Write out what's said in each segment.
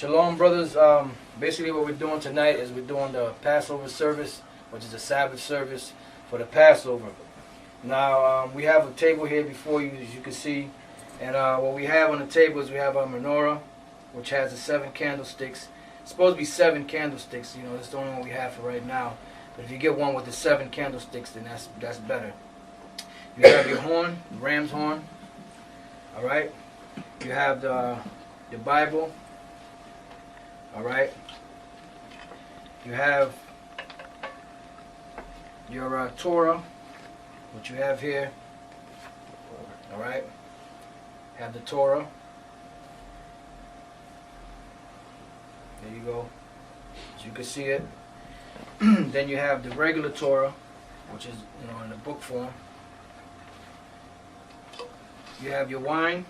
Shalom, brothers. Basically what we're doing tonight is we're doing the Passover service, which is a Sabbath service for the Passover. Now, we have a table here before you, as you can see. And what we have on the table is we have our menorah, which has the 7 candlesticks. It's supposed to be 7 candlesticks. You know, that's the only one we have for right now. But if you get one with the 7 candlesticks, then that's better. You have your horn, the ram's horn. All right. You have the Bible. All right. You have your Torah, which you have here. All right. Have the Torah. There you go. As you can see it. Then you have the regular Torah, which is, you know, in the book form. You have your wine.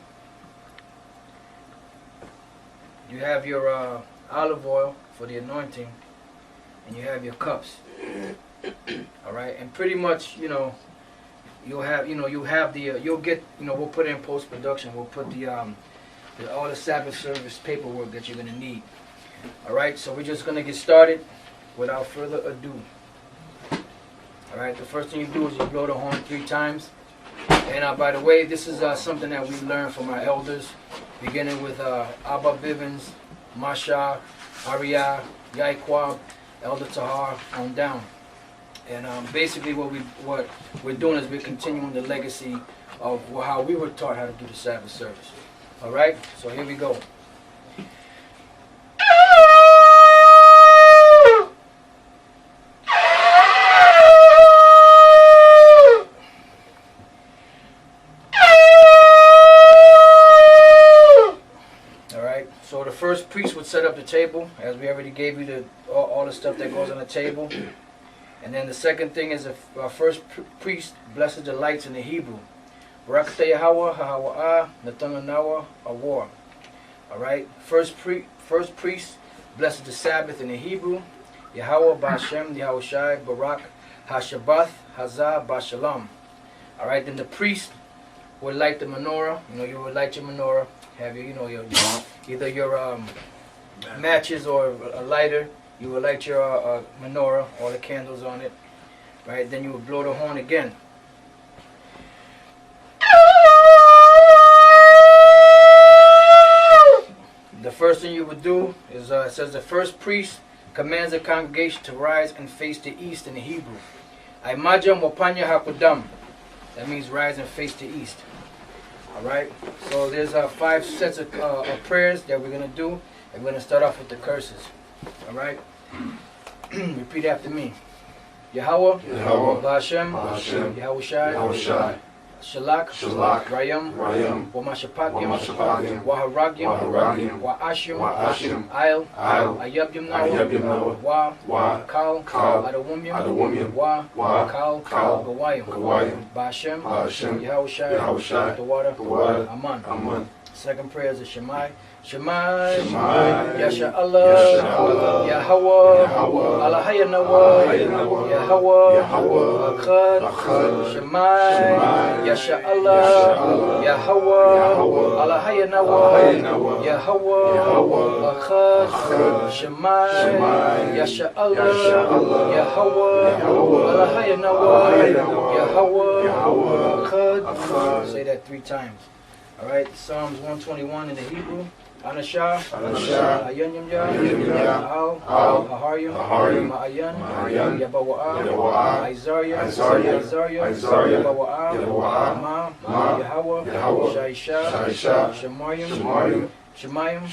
You have your olive oil for the anointing, and you have your cups. All right, and pretty much, you know, you'll have the you'll get, you know, we'll put in post production. We'll put the all the Sabbath service paperwork that you're gonna need. All right, so we're just gonna get started without further ado. All right, the first thing you do is you blow the horn 3 times. And by the way, this is something that we learned from our elders, beginning with Abba Bivens, Masha, Ariyah, Yaikwab, Elder Tahar, on down. And basically what we're doing is we're continuing the legacy of how we were taught how to do the Sabbath service. All right, so here we go. So the first priest would set up the table, as we already gave you all the stuff that goes on the table. And then the second thing is our first priest blesses the lights in the Hebrew. Barakateh Yahweh, Hahawa'ah, Natanganawa, Awar. Alright, first priest blesses the Sabbath in the Hebrew. Yahweh, Ba'ashem, Yahushai, Barak, HaShabbath, Hazah, Ba'Shalom. Alright, then the priest would light the menorah. You know, you would light your menorah. Have your, you know, your either your matches or a lighter. You would light your menorah, all the candles on it, right? Then you would blow the horn again. The first thing you would do is it says the first priest commands the congregation to rise and face the east in the Hebrew. Aimajam wapanya hakudam. That means rise and face the east. Alright, so there's 5 sets of prayers that we're going to do, and we're going to start off with the curses. Alright, repeat after me. Yahweh, Ba'ashem, Yahushai, Shalak, Rayam, Wamashapakim, Waharagyam, Wa'ashim, Ayl, Ayabdim, Wa, Kal, Adawumyam, Wa, Kal, Gawayim, Ba'ashem, Yahushai, the water, Aman. Second prayer is a Shemai. Shemai, Yasharala, Yahweh, Alahayanawa, Yahweh, Akkad, Shemai, Yasharala, Yahweh, Alahayanawa, Yahweh, Akkad, Shemai, Yasharala, Yahweh, Alahayanawa, Yahweh, Akkad. Say that 3 times. Alright, Psalms 121 in the Hebrew. Anashah, Ayanyam Al, Aharyam, Ma'ayan, Yabawa'ah, Isaiah, Yabawa'ah, Ma, Yahweh, Shaisha, Shemayim,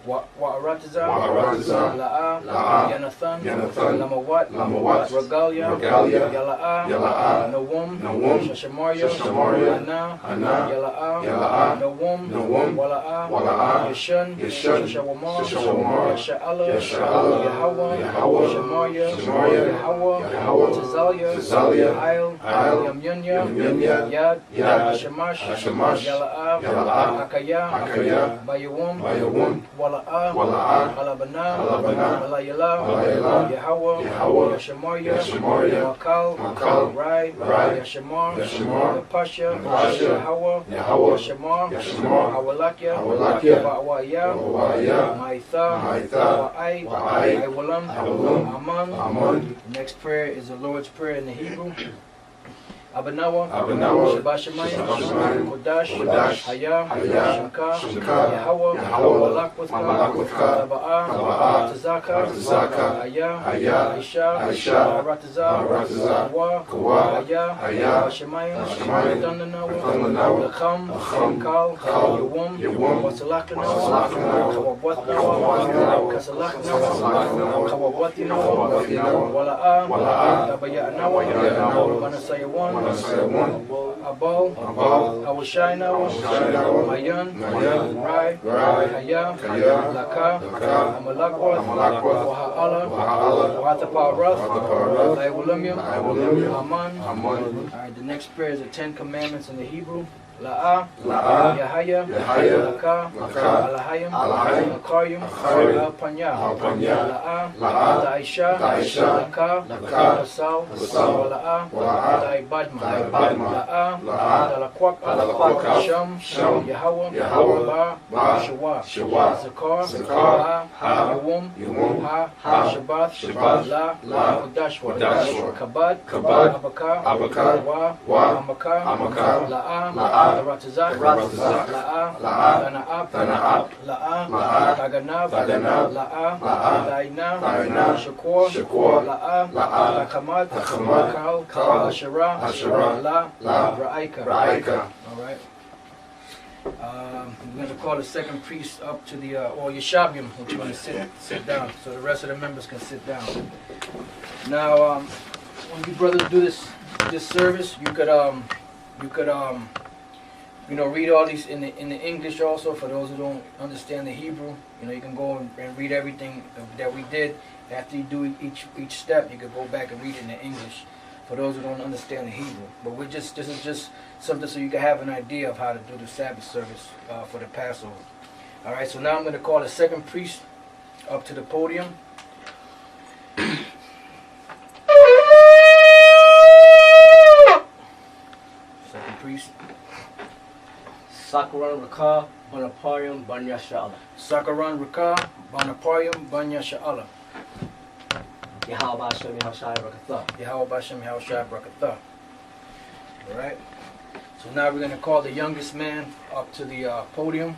Wa'aratazah, La'ah, Yanathan, Lamawat, Regalia, Yala'ah, Nawum, Shashamarya, Ana, Yala'ah, Nawum, Wala'ah, Yeshun, Shashawamar, Yasharala, Yahweh, Shemarya, Yahweh, Tazalia, Ayl, Yamyunya, Yad, Shamash, Yala'ah, Akaya, Yawum, Mayawum, Wala'a, Wala'a, Alabana, Alabana, Alayala, Alayala, Yahawah, Yahawah, Yashamarya, Yashamarya, Makal, Makal, Rai, Rai, Yashamar, Yashamar, Yapasha, Yapasha, Yahawah, Yahawah, Yashamar, Yashamar, Awalakya, Awalakya, Ba'waya, Ba'waya, Maitha, Maitha, Wa'ai, Wa'ai, Iwalam, Iwalam, Aman. Aman. The next prayer is the Lord's Prayer in the Hebrew. Abanawa, Abanawa, Shabashamayim, Shabashamayim, Kodash, Kodash, Haya, Haya, Shemka, Shemka, Yahawah, Yahawah, Malakwithka, Malakwithka, Taba'ah, Taba'ah, Ratazaka, Ratazaka, Haya, Haya, Aisha, Aisha, Ratazah, Ratazah, Kawa, Kawa, Haya, Haya, Hashemayim, Hashemayim, Dandanawa, Dandanawa, Lakam, Lakam, Kal, Kal, Yawum, Yawum, Wasalakanawa, Wasalakanawa, Kawabwatnawa, Kasalaknawa, Kawabwatinawa, Wala'a, Wala'a, Tabaya'nawa, Tabaya'nawa, Manasayawan, Manasayawan, Abal, Abal, Awashainawa, Awashainawa, Mayan, Mayan, Rai, Rai, Kaya, Kaya, Laka, Laka, Amalakwa, Amalakwa, Waha'ala, Waha'ala, Wahataparath, Wahataparath, Laiwalumyam, Laiwalumyam, Aman. Aman. Alright, the next prayer is the 10 Commandments in the Hebrew. La'a, La'a, Yahaya, Yahaya, Laka, Laka, Alahayim, Alahayim, Akaryim, Akaryim, Alpanya, Alpanya, La'a, La'a, Daisha, Daisha, Laka, Laka, Lasal, Lasal, Wala'a, Wala'a, Daibadma, Daibadma, La'a, La'a, Dalakwak, Sham, Sham, Yahawah, Yahawah, Ba, Ba, Shawa, Shawa, Zakar, Zakar, Ha, Yawum, Yawum, Ha, Ha, Shabbath, Shabbath, La, Kodashwa, Kodashwa, Kabad, Kabad, Abaka, Abaka, Wa, Amaka, Amaka, La'a, La'a, Ratazak, Ratazak, La'a, La'a, Tana'ab, Tana'ab, La'a, La'a, Taganab, Taganab, La'a, La'a, Daina, Daina, Shakur, Shakur, La'a, La'a, Takamad, Takamad, Kal, Kal, Ashara, Ashara, La, Ra'aika. Ra'aika. All right. We're going to call the second priest up to the, or Yeshabim, which you're going to sit down, so the rest of the members can sit down. Now, when you brothers do this service, you could you know, read all these in the English also. For those who don't understand the Hebrew, you know, you can go and read everything that we did. After you do each step, you could go back and read it in the English. For those who don't understand the Hebrew, but this is just something so you can have an idea of how to do the Sabbath service for the Passover. All right. So now I'm going to call the second priest up to the podium. Second priest. Sakaran Raka Banaparium Banyashala. Sakaran Raka Banaparium Banyashala. Yahweh Hashem Yahushai Barakatha. Yahweh Bashem Yahushai Barakatha. Alright. So now we're going to call the youngest man up to the podium.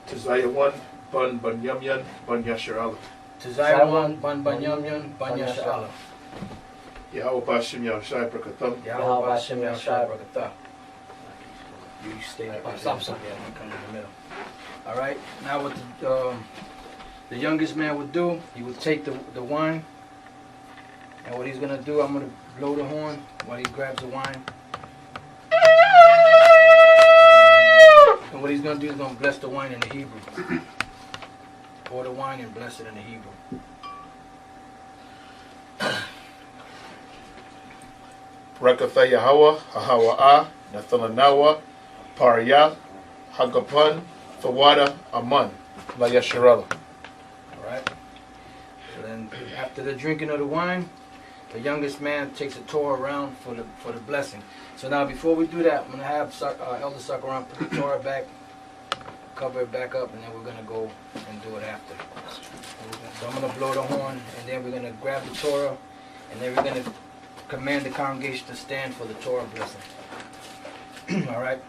Tazayawan Ban Banyamyan Ban Yasharala. Tazayawan Ban Banyamyan Ban Yasharala. Yahweh Bashim Yahushai Brakatham. Yahweh Bashem Yahushai Barakatha. You stay up on some, yeah, you come in the middle. Alright, now what the youngest man would do, he would take the wine, and what he's going to do, I'm going to blow the horn while he grabs the wine. And what he's going to do is going to bless the wine in the Hebrew. Pour the wine and bless it in the Hebrew. Rakatha Yahweh, Hahawa'a, Nathalanawa, Pariyah, Hagapan, Thawada, Aman, La Yasharala. Alright? So then, after the drinking of the wine, the youngest man takes a Torah around for the blessing. So now, before we do that, I'm going to have Elder Sakaran put the Torah back, cover it back up, and then we're going to go and do it after. So I'm going to blow the horn, and then we're going to grab the Torah, and then we're going to command the congregation to stand for the Torah blessing. Alright?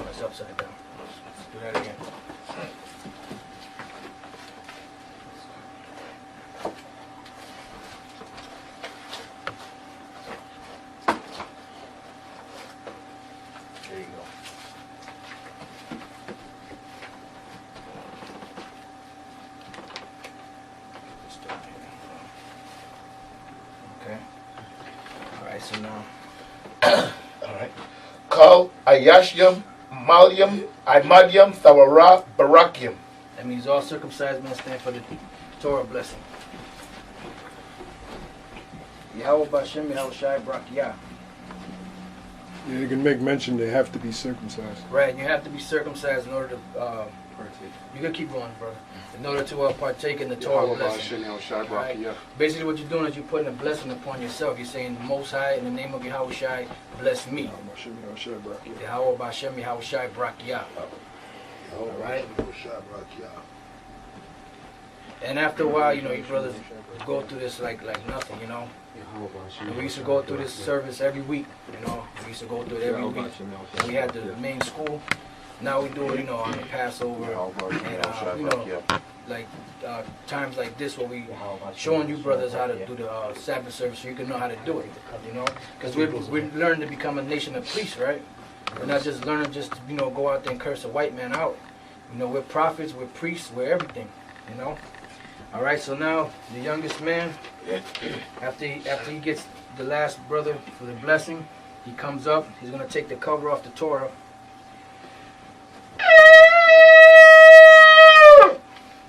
It's upside down. Let's do that again. Okay. All right. So now. All right. Kal Ayashyam Malyam Imadiam Thawara Barakyam. That means all circumcised men stand for the Torah blessing. Yahweh Bashem Yahweh Shai Brakiyah. Yeah, you can make mention they have to be circumcised. Right, you have to be circumcised in order to you can keep going, brother. In order to partake in the Torah blessing. Right? Basically, what you're doing is you're putting a blessing upon yourself. You're saying, Most High, in the name of Yahweh Shai, bless me. Yahweh Bashem Yahweh Shai Brakiyah. All right. And after a while, you know, you brothers go through this like nothing, you know. And we used to go through this service every week, you know. We used to go through it every week. We had the main school. Now we do it, you know, on the Passover. And, you know, like times like this where we showing you brothers how to do the Sabbath service so you can know how to do it, you know. Because we learn to become a nation of priests, right? We're not just learning just to, you know, go out there and curse a white man out. You know, we're prophets, we're priests, we're everything, you know. All right, so now the youngest man, after he gets the last brother for the blessing, he comes up. He's going to take the cover off the Torah.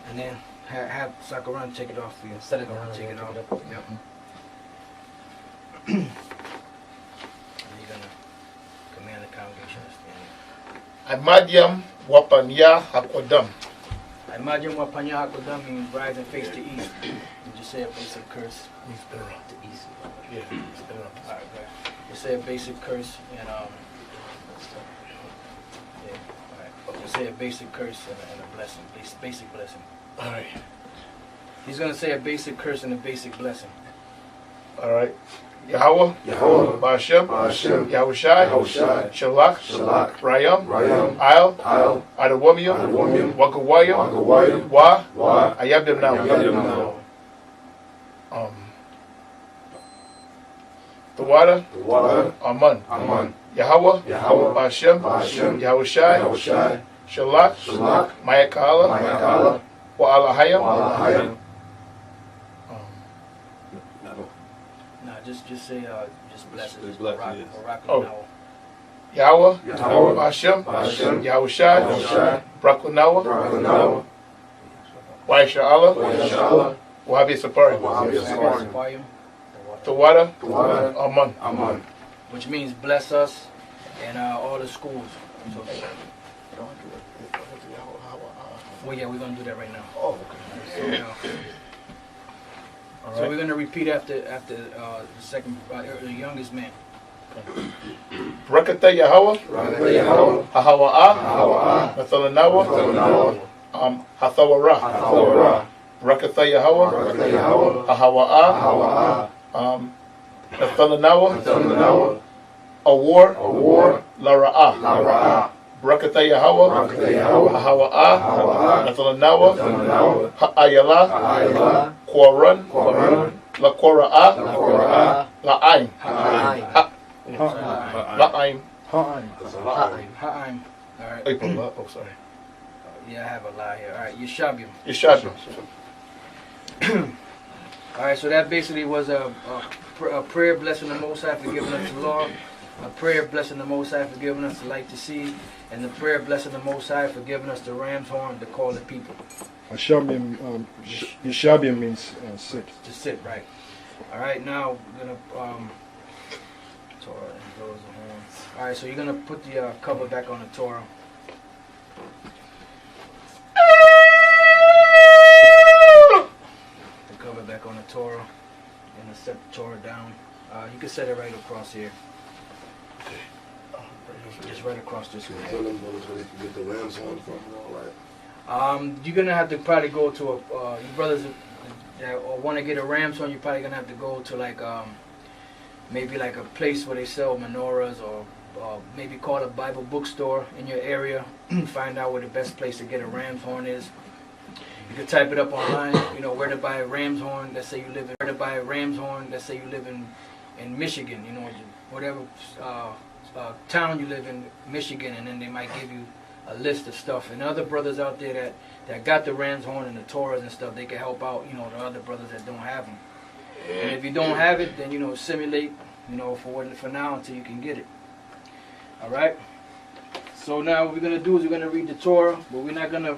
And then have Sakaran take it off for you. Sakaran take it off. Yep. And you're going to command the congregation to stand. Imadiam Wapanya Hakwadam. Imagine what Panya Hakodam means, rise and face to east. You just say a basic curse. To east. Yeah. Alright, right. You say a basic curse and yeah, alright. You say a basic curse and a blessing. Basic blessing. Alright. He's gonna say a basic curse and a basic blessing. Alright. Yahweh, Bashem, Yahweh Shai, Shalak, Rayam, Al, Adawamium, Wakawayam, Wa, Ayabdem now. The water, Aman. Yahweh, Bashem, Yahweh Shai, Shalak, Mayakala, Wa Alahayam. Just say, just bless it. Just rock Yahweh, Bashem, Yahweh Shai, Brakunawa, Yasharala, Wahabi Sapari. Tawada, Aman. Which means bless us and all the schools. So, well, yeah, we're going to do that right now. Oh, okay. So we're going to repeat after the second, the youngest man. Rakata Yahweh, Hahawa'a, Nathalanawa, Hathawara. Rakata Yahweh, Hahawa'a, Nathalanawa, Awar, Lara'a. Rakata Yahweh, Hahawa'a, Nathalanawa, Ha'ayala, Quran, La Qora'a, La'aim. La'aim. Ha'aim. Alright. Oh, sorry. Yeah, I have a lie here. Alright, Yeshabium. Alright, so that basically was a prayer blessing the Most High for giving us the law, a prayer blessing the Most High for giving us the light to see, and the prayer blessing the Most High for giving us the ram's horn to call the people. Yeshabium means sit. To sit, right. Alright, now we're going to Torah and goes the horn. Alright, so you're going to put the cover back on the Torah. The cover back on the Torah. You're going to set the Torah down. You can set it right across here. Just right across this way. Get the ram's horn from all right. You're gonna have to probably go to you brothers that want to get a ram's horn. You're probably gonna have to go to like maybe like a place where they sell menorahs, or maybe call a Bible bookstore in your area. Find out where the best place to get a ram's horn is. You can type it up online. You know where to buy a ram's horn. Let's say you live in Michigan. You know whatever town you live in, Michigan, and then they might give you a list of stuff. And other brothers out there that got the ram's horn and the Torahs and stuff, they can help out, you know, the other brothers that don't have them. And if you don't have it, then, you know, simulate, you know, for now until you can get it. All right? So now what we're going to do is we're going to read the Torah, but we're not going to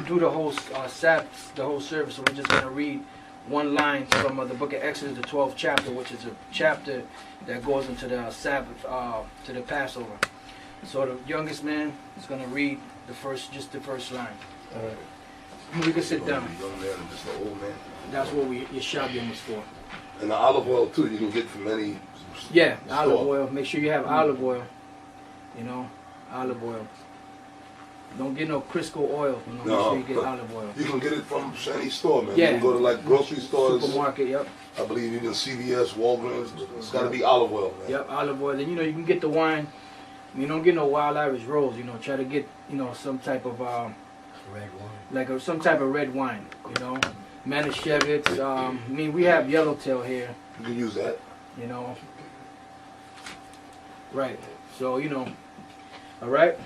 do the whole Sabbath, the whole service. So we're just going to read one line from the book of Exodus, the 12th chapter, which is a chapter that goes into the Sabbath, to the Passover. So the youngest man is going to read just the first line. All right. We can sit down. Young man and just an old man. That's what Yasharala was for. And the olive oil too, you can get from any Yeah, store. olive oil. Make sure you have olive oil. You know, olive oil. Don't get no Crisco oil. You know, make No. sure you get olive oil. You can get it from any store, man. Yeah. You can go to like grocery stores. Supermarket, yep. I believe even CVS, Walgreens. It's got to be olive oil, man. Yep, olive oil. Then, you know, you can get the wine. You don't get no Wild Irish Rose. You know, try to get, you know, some type of, Red wine. like some type of red wine. You know, MANASSEH. I mean, we have Yellowtail here. You can use that. You know. Right. So, you know. All right.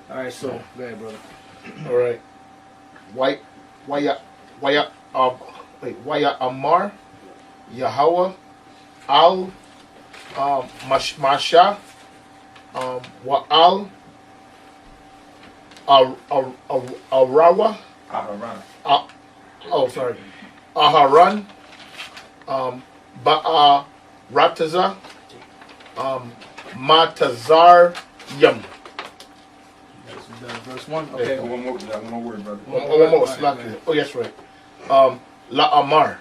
All right. So, go ahead, brother. All right. Waya Amar, Yahweh, Al, Masha, Wa'al, Arawa, sorry, Aharan, Ba'a Rataza, Matazar Yam. Verse 1. Okay. One more word, brother. One more, Slacky. Oh, yes, right. La Amar.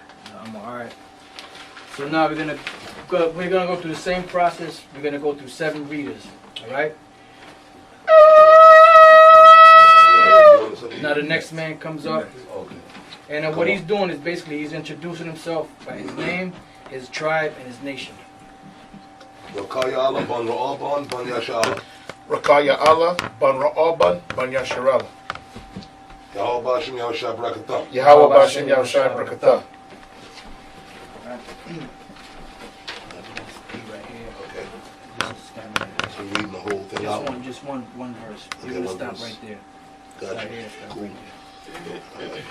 All right. So now we're gonna go through the same process. We're gonna go through 7 readers. All right. Now the next man comes up, Okay. and what he's doing is basically he's introducing himself by his name, his tribe, and his nation. Rakaya Allah, Ban Ra'aban, Ban Yasharala. Rakaya Allah, Ban Ra'aban, Ban Yasharala. Yahweh Bashim Yahushua Brakatah. Yahweh Bashem Yahushua Brakatah. Right here. Okay. Just stand right there. So reading the whole thing out. Just one verse. Okay, You're gonna one stop verse. right there. Gotcha. Right here. Stop Cool. right there.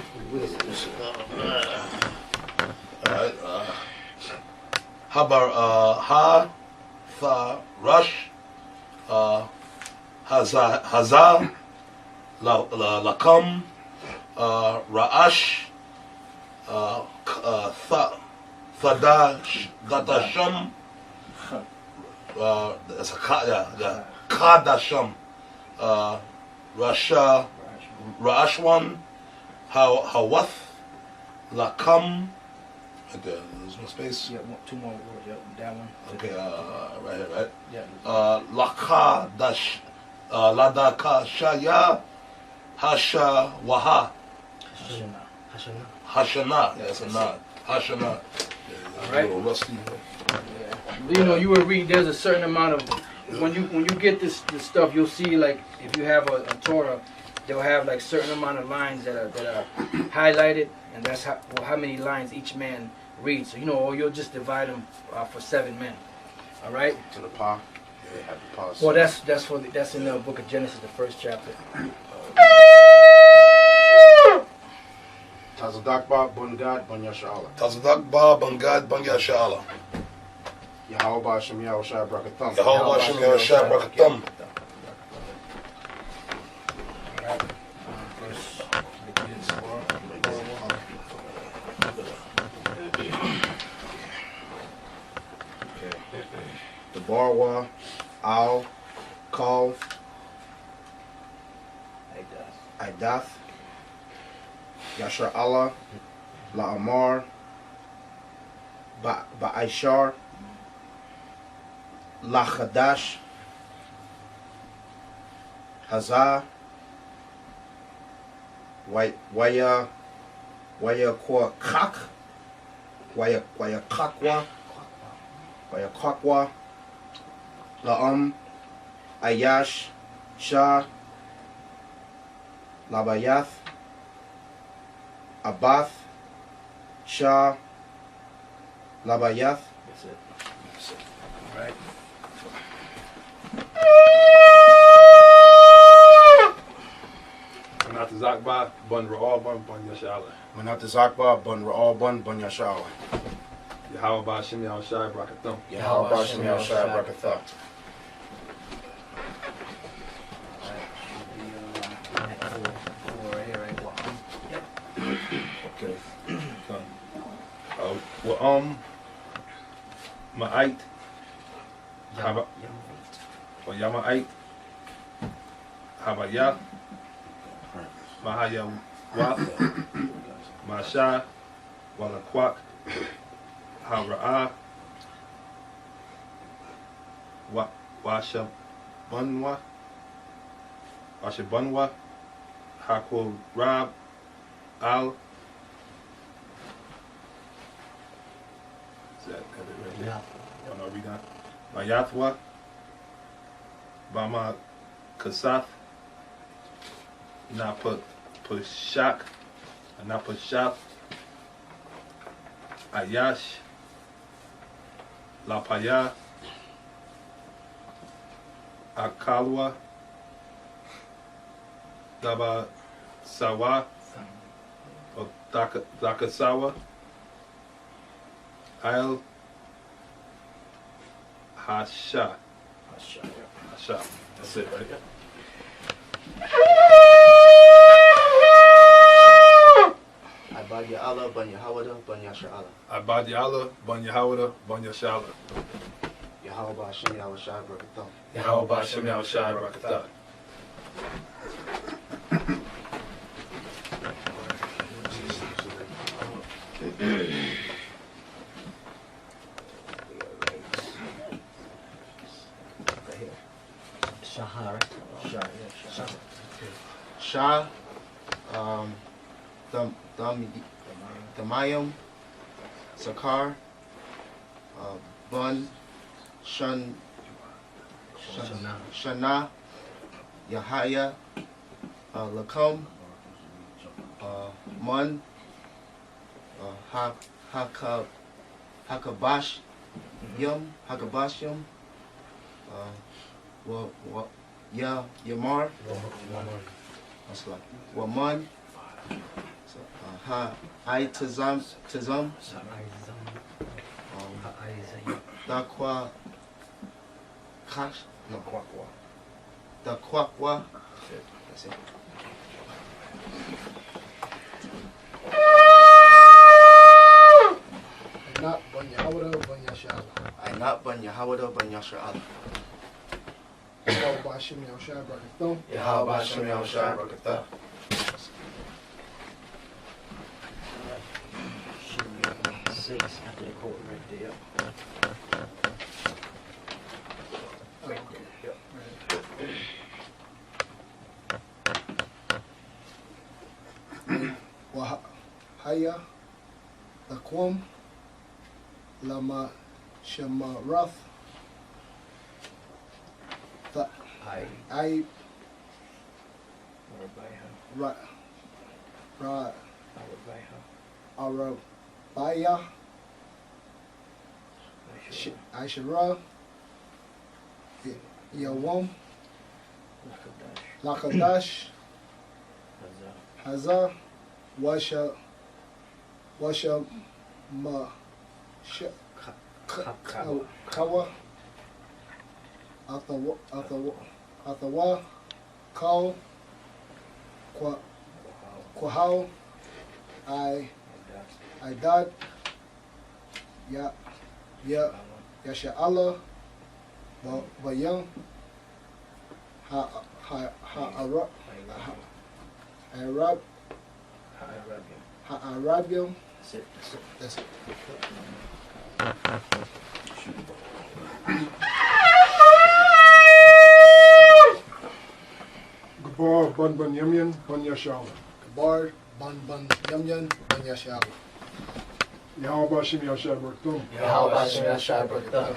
Alright. Habar Ha Tha Rush Hazal Lakam Ra'ash Thadash Gatasham that's a Kadasham Rasha Ra'ashwan Hawath Lakam. Right there, there's no space. Yeah, 2 more words. Yep, that one. Okay, right here, right? Yeah. Lakadash Ladakashaya Hasha Waha Hashana. Yeah, it's a nod. Hashana. All right. A little rusty. Yeah. You know, you will read. There's a certain amount of when you get this stuff, you'll see like if you have a Torah, they'll have like certain amount of lines that are highlighted, and that's how many lines each man reads. So you know, or you'll just divide them for 7 men. All right. To the pa. Yeah, have the pause. Well, that's in the book of Genesis, the 1st chapter. Tazadakba, Bungad, Bunyashala. Tazadakba, Bangad, Banyashala. Yahweh Bashem Yahushua Brakatham. Yahweh Bashem Yahushua Brakatham. The Barwa, Al, Kal, Idath, Yasharala, La Amar, Ba'ishar, La Chadash, Hazah, Waya Kwa Kak, Waya Kakwa, Waya Kakwa, La'am, Ayash, Shah, Labayath, Abath, Shah, Labayath. That's it. All right. Manat Zakba, Bun Ra'al, Bun Yashala. Manat Zakba, Bun Ra'al, Bun Yashala. Yahweh Ba'Shem Yahushai Barakathum. Yahweh Ba'Shem Yahushai Barakatah. Okay. Ma'ait. Haba. Or Yama'ait. Habaya. Mahaya Waf. Masha. Walakwak. Hara'a. Washa Bunwa. Washa Bunwa. Hakul Rab. Al. Is that it right there? Oh, no, read on. Mayathwa. Bama Kasath. Napa Pushak. Napa Shap. Ayash. Lapaya. Akalwa. Daba Sawa. Or Dakasawa. Al Hasha. Hasha. That's it, right? Abad Ya Allah, Ban Yahawada, Ban Yasharala. Abad Yallah, Ban Yahawada, Ban Yasharala. Yahweh Ba'Shem Yahushai Barakatah. Yahweh Ba'Shem Yahushai Barakathum. Shahar. Shah. Damayim. Sakar. Bun. Shana. Yahaya. Lakum. Mun. Hakabash. Hakabashim. Yamar. That's like Waman. Tazam. Dakwa. Kash. No, Kwakwa. Dakwakwa. That's it. Not Ban Yahweh, Ban Yasharala. I not Ban Yahawada, Ban Yasharala. Yahweh Ba'Shem Yahushai Barakatah. Yahweh Ba'Shem Yahushai Barakatah. Six after the court right there. Wahaya, Laquam, Lama Shemarath, I Arabaya, Ishara, Yawam, Lakadash, Hazar, Washa Ma Kawa, Athawa, Kau, Kwahau, Idad, Yasharala, Bayam, Arabian. That's it. Gabar, Ban Yamyan, Ban Yasharala. Gabar, Ban Yamyan, Ban Yasharala. Yahweh Ba'Shem Yahushai Barakatah. Yahweh Ba'Shem Yahushai Barakatah.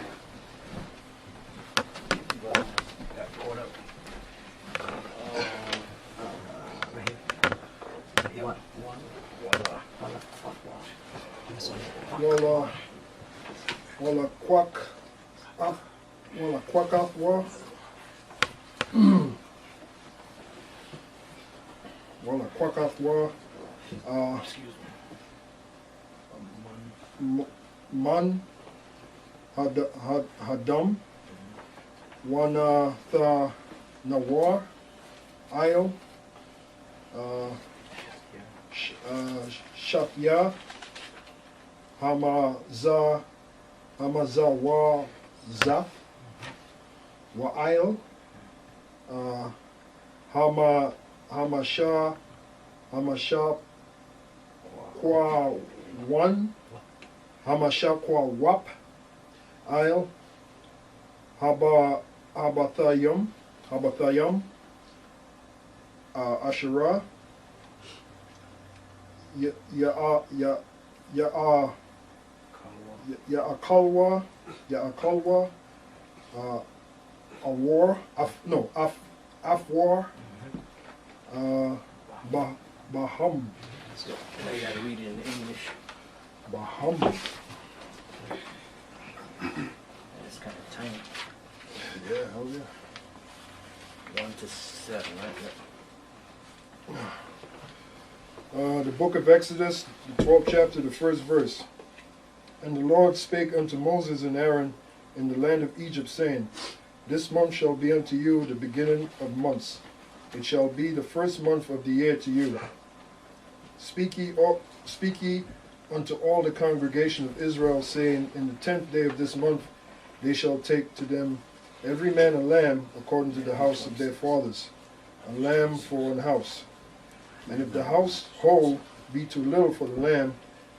Wala Quack off war. Wala Quack off war. Man Hadam, Wana Tha Nawar, Ayo, Shapya, Hamaza Wa Zaf, Wa'ail, Hamasha Kwa One, Hamasha Kwa Wap, Ail, Habathayam, Ashera, Ya'akalwa, Awar, Afwar, Baham. So now you gotta read it in English. Baham. It's kind of tiny. Yeah, hell yeah. 1 to 7, right? The book of Exodus, the 12th chapter, the 1st verse. And the Lord spake unto Moses and Aaron in the land of Egypt, saying, This month shall be unto you the beginning of months. It shall be the first month of the year to you. Speak ye unto all the congregation of Israel, saying, In the 10th day of this month they shall take to them every man a lamb according to the house of their fathers, a lamb for an house. And if the household be too little for the lamb,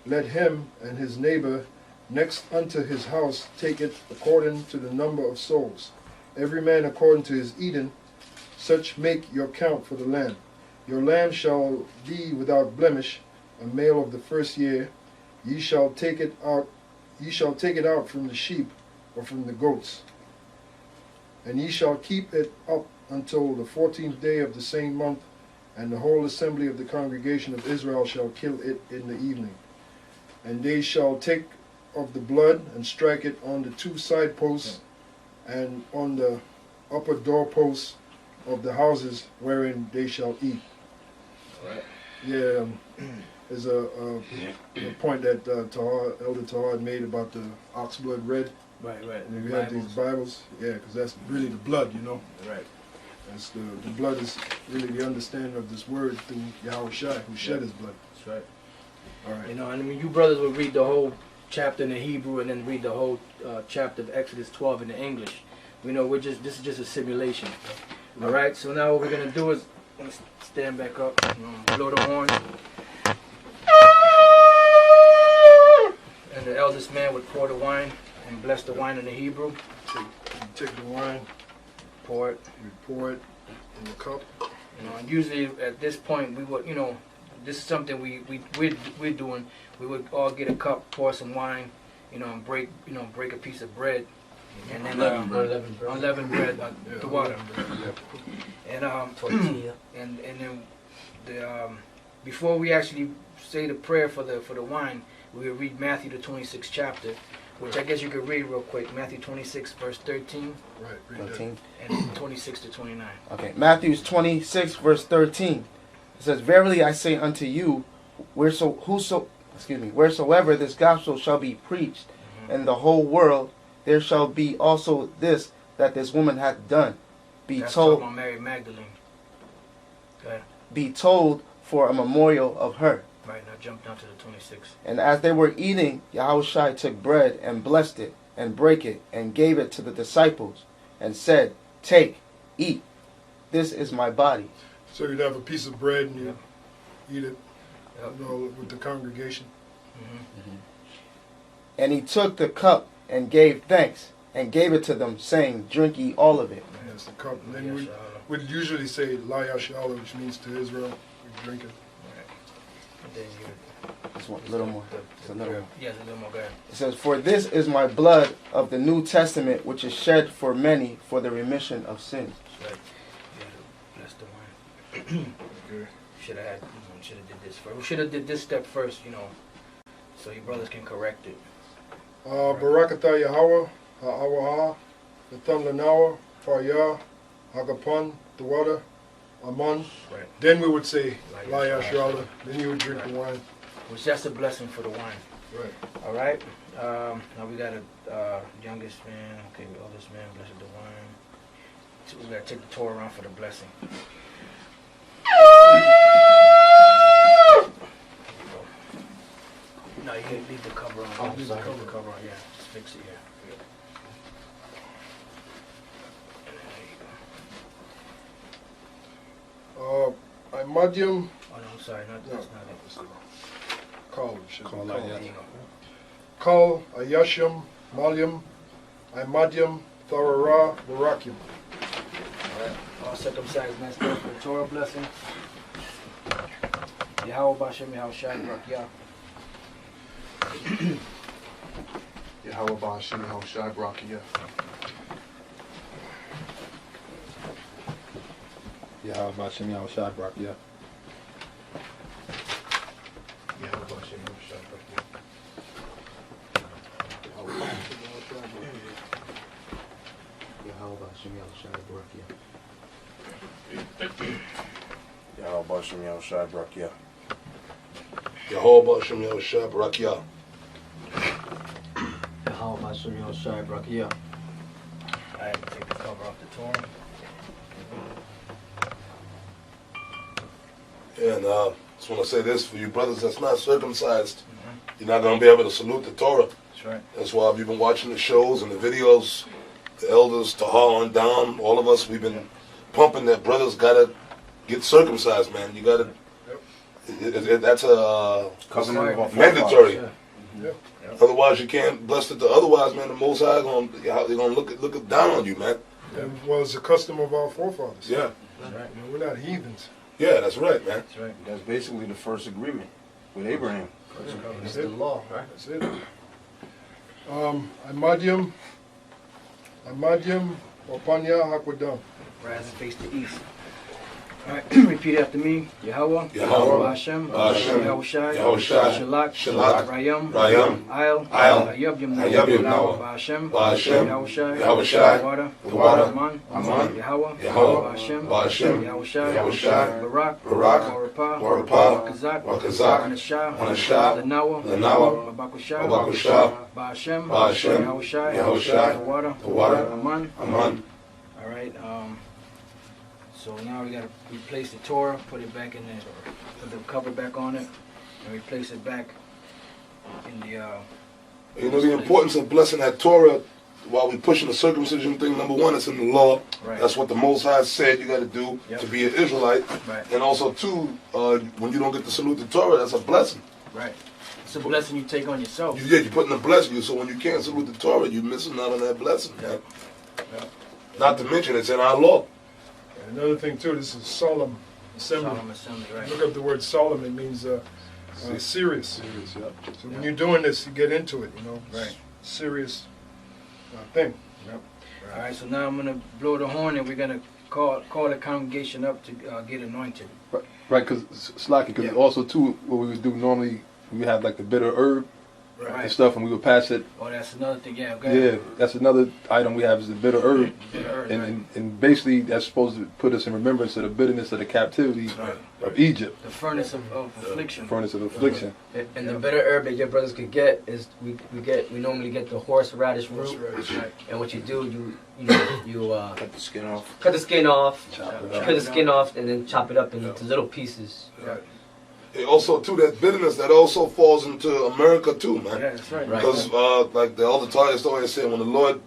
let him and his neighbor next unto his house take it according to the number of souls, every man according to his eating. Such make your count for the lamb. Your lamb shall be without blemish, a male of the first year. Ye shall take it out from the sheep or from the goats. And ye shall keep it up until the 14th day of the same month, and the whole assembly of the congregation of Israel shall kill it in the evening. And they shall take of the blood and strike it on the 2 side posts and on the upper doorposts of the houses wherein they shall eat. Right. Yeah, there's a point that Elder Tahar made about the ox blood red. Right. And we have these Bibles, yeah, because that's really the blood, you know. Right. That's the blood is really the understanding of this word through Yahweh Shai, who shed his blood. That's right. All right. You know, and when you brothers would read the whole chapter in the Hebrew and then read the whole chapter of Exodus 12 in the English, we know this is just a simulation. All right. So now what we're gonna do is stand back up, blow the horn, and the eldest man would pour the wine and bless the wine in the Hebrew. Take the wine, Pour it. we pour it in the cup. You know, and usually at this point we would, you know, this is something we're doing. We would all get a cup, pour some wine, you know, and break a piece of bread, and then unleavened bread, the water, and Tortilla. and then the before we actually say the prayer for the wine, we would read Matthew the 26th chapter, which I guess you could read real quick. Matthew 26 verse 13. Right, read 13. And 26 to 29. Okay, Matthew 26, verse 13. It says, Verily I say unto you, wheresoever this gospel shall be preached in the whole world, there shall be also this that this woman hath done. That's talking about Mary Magdalene. Go ahead. Be told for a memorial of her. Right, now jump down to the 26. And as they were eating, Yahushua took bread and blessed it, and brake it, and gave it to the disciples, and said, Take, eat, this is my body. So you'd have a piece of bread and you eat it, Yep. you know, with the congregation. And he took the cup and gave thanks, and gave it to them, saying, Drink ye all of it. Yes, the cup. And then Yasharala. we'd usually say La Yasharala, which means to Israel. We drink it. And then you Just one, a little more. Just a little more. Yes, a little more. Go ahead. It says, For this is my blood of the New Testament, which is shed for many for the remission of sins. That's right. You gotta bless the wine. Should have did this first. We should have did this step first, you know, so your brothers can correct it. Barakatah Yahweh, Ha'awaha, Natham Lanawa, Faryah, Hagapon, the water, Aman. Right. Then we would say La La Yasharala. Then you would drink the wine. Which that's a blessing for the wine. Right. All right. Now we got a youngest man. Okay, oldest man, blessed the wine. So we gotta take the Torah around for the blessing. No, you can leave the cover on. Oh, Leave the sorry. cover on. Yeah, just fix it here. Imadium. Oh no, I'm sorry. That's not it. Kal. Kal, There you go. Kal, Ayashim, Malium, Imadium, Tharara, Barakim. Alright, all circumcised men stand for the Torah blessing. Yahweh Bashem, Yahweh Shai, Barak Yah. Yahweh Ba'ashim, Yahweh Shai, Barakia. Yahweh Bashem, Yahweh Shai, Barakia. Yahweh Ba'ashim, Yahweh Shai, Barakia. Yahweh Ba'ashim, Yahweh Shai, Barakia. Yahweh Bashem Yahushua Barakia. Yahweh Bashem Yahushua Barakia. Yahweh Bashem Yahushua Barakia. I have to take the cover off the Torah. And just want to say this for you brothers that's not circumcised, you're not going to be able to salute the Torah. That's right. That's why you've been watching the shows and the videos, the elders, Tahar on down, all of us, we've been pumping that brothers got to get circumcised, man. You got to, that's a Covenant of our mandatory. Yeah. Yeah. Otherwise, you can't bless it. Otherwise, man, the Most High they're gonna look down on you, man. That was the custom of our forefathers. Yeah, That's right. You know, we're not heathens. yeah, that's right, man. That's right. That's basically the first agreement with Abraham. It's the law, right? That's it. Imadium, Wapanya, Hakwadam. Rise and face the east. Alright, repeat after me. Yahweh, Yahweh, Hashem, Hashem, Yahweh Shai, Yahweh Shai, Shalak, Shalak, Rayam, Rayam, Ayel, Ayel, Ayabyam, Ayabyam, Yahweh Hashem, Hashem, Yahweh Shai, Yahweh Shai, the water, Aman, Yahweh, Yahweh, Hashem, Hashem, Yahweh Shai, Yahweh Shai, Barak, Barak, Warapah, Warapah, Wakazak, Wakazak, Anashah, Anashah, Lanawa, Lanawa, Babakushah, Babakushah, Ba'ashem, Ba'ashem, Yahweh Shai, Yahweh Shai, the water, Aman, Alright, so now we gotta replace the Torah, put it back in there, put the cover back on it, and replace it back in the, You know the importance of blessing that Torah while we pushing the circumcision thing. Number one, it's in the law. Right. That's what the Most High said you got to do Yep. to be an Israelite. Right. And also, too, when you don't get to salute the Torah, that's a blessing. right. It's a blessing you take on yourself. You're putting a blessing. So when you can't salute the Torah, you're missing out on that blessing. Man. Yep. Not to mention, it's in our law. And another thing too, this is solemn assembly. Solemn assembly, right. Look up the word solemn, it means serious. So when you're doing this, you get into it, you know. Right. Serious thing. Alright, so now I'm gonna blow the horn and we're gonna call the congregation up to get anointed. Right, because Slacky, because also too, what we would do normally, we have like the bitter herb and Right. stuff, and we would pass it. Oh, that's another thing, yeah, go Yeah, ahead. that's another item we have is the bitter herb, Bitter herb, and basically that's supposed to put us in remembrance of the bitterness of the captivity Right. of Egypt, The furnace of affliction. furnace of affliction. And the bitter herb that your brothers could get is we normally get the horseradish root. Right. And what you do, you Cut the skin off. cut the skin off, Chop it cut up. the skin off, and then chop it up into little pieces. Right. And also, too, that bitterness, that also falls into America, too, man. Yeah, that's right. Right. Because, like the elder Titus always said, when the Lord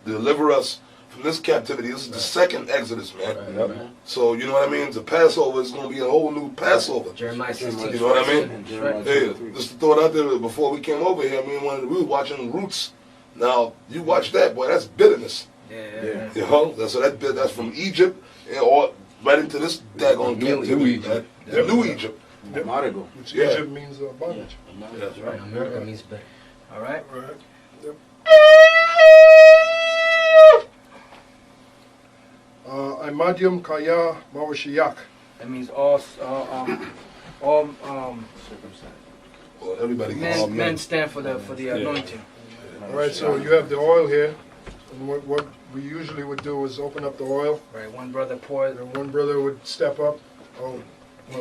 deliver us from this captivity, this is the second Exodus, man. Yep. So, you know what I mean? The Passover is going to be a whole new Passover. Jeremiah 16. You know what I mean? Jeremiah Hey, 23. just to throw it out there before we came over here, we were watching Roots. Now, you watch that, boy, that's bitterness. Yeah. You know? That's from Egypt, or right into this daggone New captivity, Egypt. man. The New Egypt. Marigo. Which Yeah. Egypt means bondage. That's right. America means bitter. Alright. Right. Yep. Imadium Kaya Mawashiyak. That means all Well, everybody gets men stand for the anointing. Alright, so you have the oil here. And what we usually would do is open up the oil. Right. One brother pours. And one brother would step up. Oh,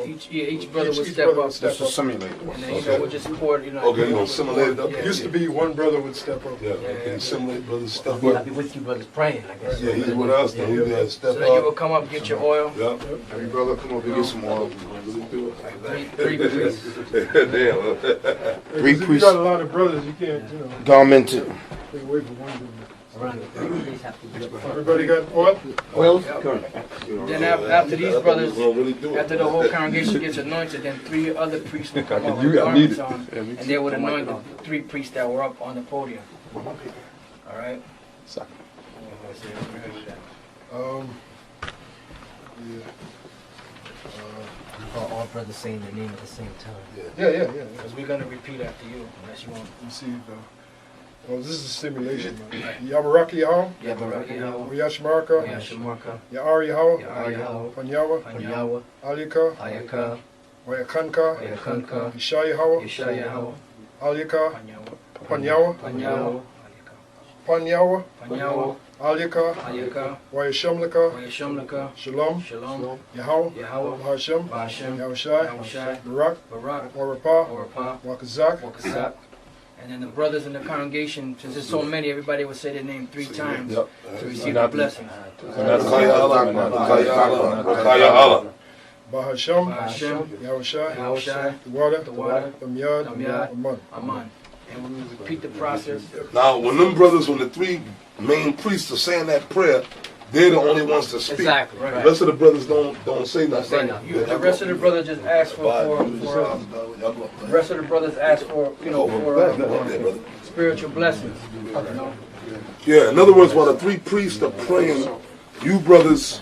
Each brother would Each step brother up. would step up. Simulate. And then, we'll just pour it, Okay, you know, simulate it up. Yeah. It used to be one brother would step up. Yeah, okay, simulate brothers step I'll up. be with you brothers praying, I guess. Yeah, he's with us, then we gotta step So then you will up. come up, get your oil. Yeah. Every brother, come over, get some oil. Three priests. Damn. Because if you got a lot of brothers, you can't, Garment. stay away from one brother. Around the 3 priests have to be up. Everybody got oil? Oils? Then after these brothers, We'll really do it. after the whole congregation gets anointed, then 3 other priests will come up You with got needed. garments on, and they would anoint the 3 priests that were up on the podium. All right. Yeah. All brothers saying their name at the same time. Yeah. Because we're gonna repeat after you, unless you want. You see, this is a simulation, man. Yabaraki Yahweh, Yabaraki Yashmarka, Yashamarka, Ya'ar Yahweh, Yahweh, Panyawa, Panyawa, Alika, Ayaka, Wayakanka, Ayakanka, Isha Yahweh, Yeshayahu, Alika, Panyawa, Panyawa, Panyawa, Panyawa, Panyawa, Alika, Ayaka, Wayashamlika, Yashamlaka, Shalom, Shalom, Yahweh, Yahweh, Bahashem, Bashem, Yahushai, Yahushai, Barak, Barak, Warapah, Orapa, Wakazak, Wakasak. And then the brothers in the congregation, since there's so many, everybody would say their name 3 times to receive the blessings. Kaya Allah. Bahashem, Bashem, Yahushai, Yahushai, Tawada, Tawada, Tamyad, Tamyad, Aman. Aman. And when we repeat the process, Now, when the 3 main priests are saying that prayer, they're the only ones to speak. exactly, The right. rest of the brothers don't say nothing. Say no. The rest of the brothers just ask the rest of the brothers ask for, spiritual blessings. You know? Yeah, in other words, while the 3 priests are praying, you brothers,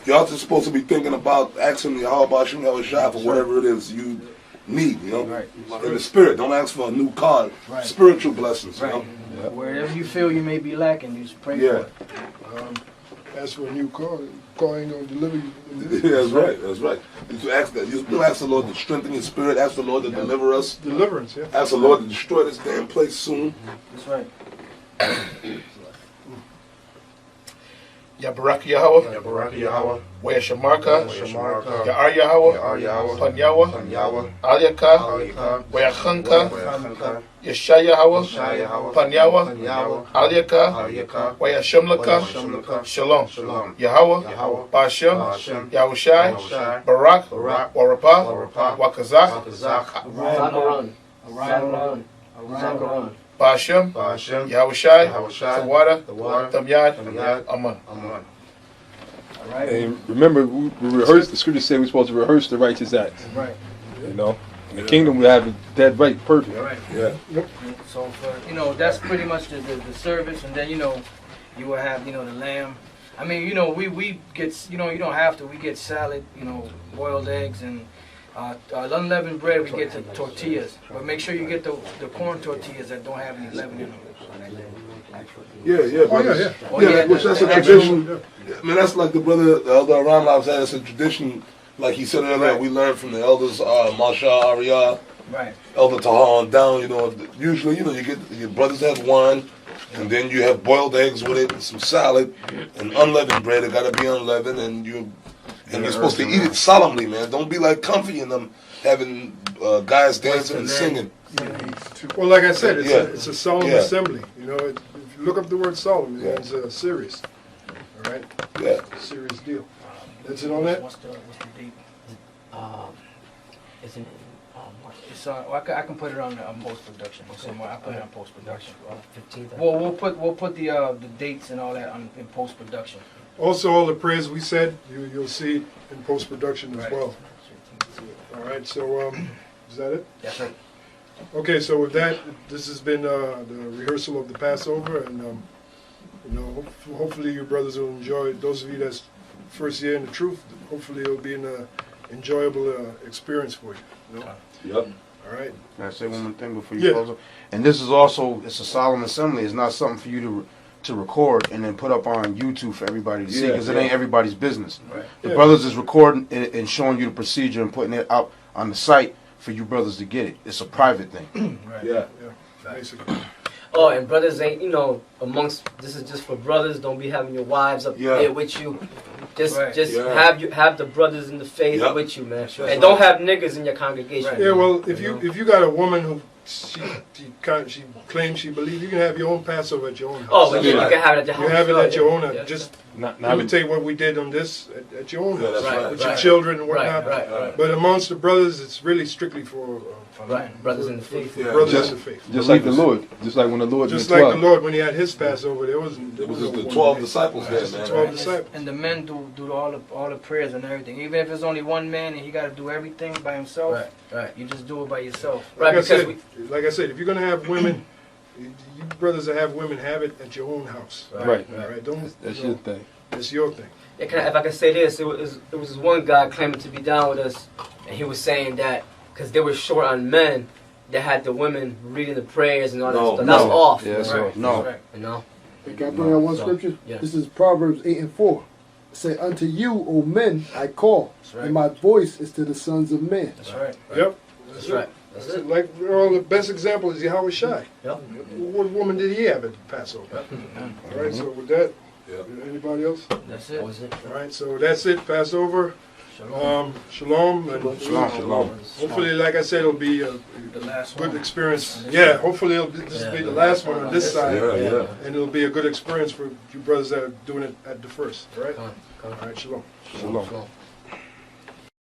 y'all just supposed to be thinking about asking Yahweh Bashem Yahushai for whatever it is you need, in the spirit. Don't ask for a new car. Right. Spiritual blessings, Right. Wherever you feel you may be lacking, you just pray for it. As for a new car, ain't gonna deliver you. Yeah, that's right. You ask that. You ask the Lord to strengthen your spirit. Ask the Lord to deliver us. Deliverance, yeah. Ask the Lord to destroy this damn place soon. That's right. Yabaraki Yahweh, Wayashamarka, Ya'ar Yahweh, Panyawa, Aliyaka, Wayakanka, Yeshayahu, Panyawa, Aliyaka, Wayashemlaka, Shalom, Yahweh, Bashem, Yahushai, Barak, Warapah, Wakazak, Around. Bashem, Yahushai, Tawada, Tamyad, Aman. All right. And remember, we rehearse, the scripture said we're supposed to rehearse the righteous acts. Right. You know? In the kingdom, we have it dead right, perfect. Right. Yeah. So for that's pretty much the service, and then you will have the lamb. I mean we get you don't have to. We get salad, boiled eggs and unleavened bread. We get the tortillas, but make sure you get the corn tortillas that don't have any leaven in them. Yeah, brothers. That's a tradition. I mean, that's like the elder Ramlab said. It's a tradition. Like he said earlier, we learned from the elders, Masha, Ariyah, Right. Elder Tahar on down. Usually, you get your brothers have wine, and then you have boiled eggs with it, and some salad, and unleavened bread. It got to be unleavened, and you're supposed to eat it solemnly, man. Don't be like Comfy and them having guys dancing and singing. Well, like I said, it's a solemn assembly. If you look up the word solemn, it means serious. All right? Yeah. Serious deal. That's it on that? What's the date? It's in It's I can put it on post production. Somewhere I put it on post production. 15th. Well, we'll put the dates and all that in post production. Also, all the prayers we said, you'll see it in post production as well. All right. So, is that it? Yes, sir. Okay. So with that, this has been the rehearsal of the Passover, and hopefully your brothers will enjoy it. Those of you that's first year in the truth, hopefully it'll be an enjoyable experience for you. Yep. All right. Can I say one more thing before you close up? And this is also, it's a solemn assembly. It's not something for you to record and then put up on YouTube for everybody to see, because it ain't everybody's business. Right. The brothers is recording and showing you the procedure and putting it out on the site for you brothers to get it. It's a private thing. Right. Yeah. Basically. Oh, and brothers ain't, you know, amongst, this is just for brothers. Don't be having your wives up there with you. Just have the brothers in the faith with you, man. Sure. And don't have niggas in your congregation. Yeah, well, if you got a woman who she claims she believes, you can have your own Passover at your own house. Oh, but you can have it at your house. You have it at your own house. Just Not imitate what we did on this at your own house Right, with your children and whatnot. Right. But amongst the brothers, it's really strictly for brothers in the faith. for brothers in the faith. just like the Lord, just like when the Lord Just did 12. like the Lord when he had his Passover, there was the 12 disciples there, man. 12 disciples. And the men do all the prayers and everything. Even if it's only one man and he got to do everything by himself, Right. you just do it by yourself. Like I said, if you're gonna have women, you brothers that have women, have it at your own house. Right. All right. Don't. That's your thing. It's your thing. Yeah, if I can say this, it was this one guy claiming to be down with us, and he was saying that because they were short on men, they had the women reading the prayers and all that stuff. That's off. Yeah, that's off. No. You know? Can I bring out one scripture? Yeah. This is Proverbs 8:4. Say, unto you, O men, I call, and my voice is to the sons of men. That's right. Yep. That's right. That's it. Like the best example is Yahweh Shai. Yep. What woman did he have at the Passover? All right. So with that, anybody else? That's That it. was it. All right. So that's it. Passover. Shalom. And Shalom. hopefully, like I said, it'll be a The last good one. experience. Yeah. Hopefully, this will be the last one on this side. Yeah. And it'll be a good experience for you brothers that are doing it at the first. All right. Come on. All right. Shalom. Shalom. Shalom.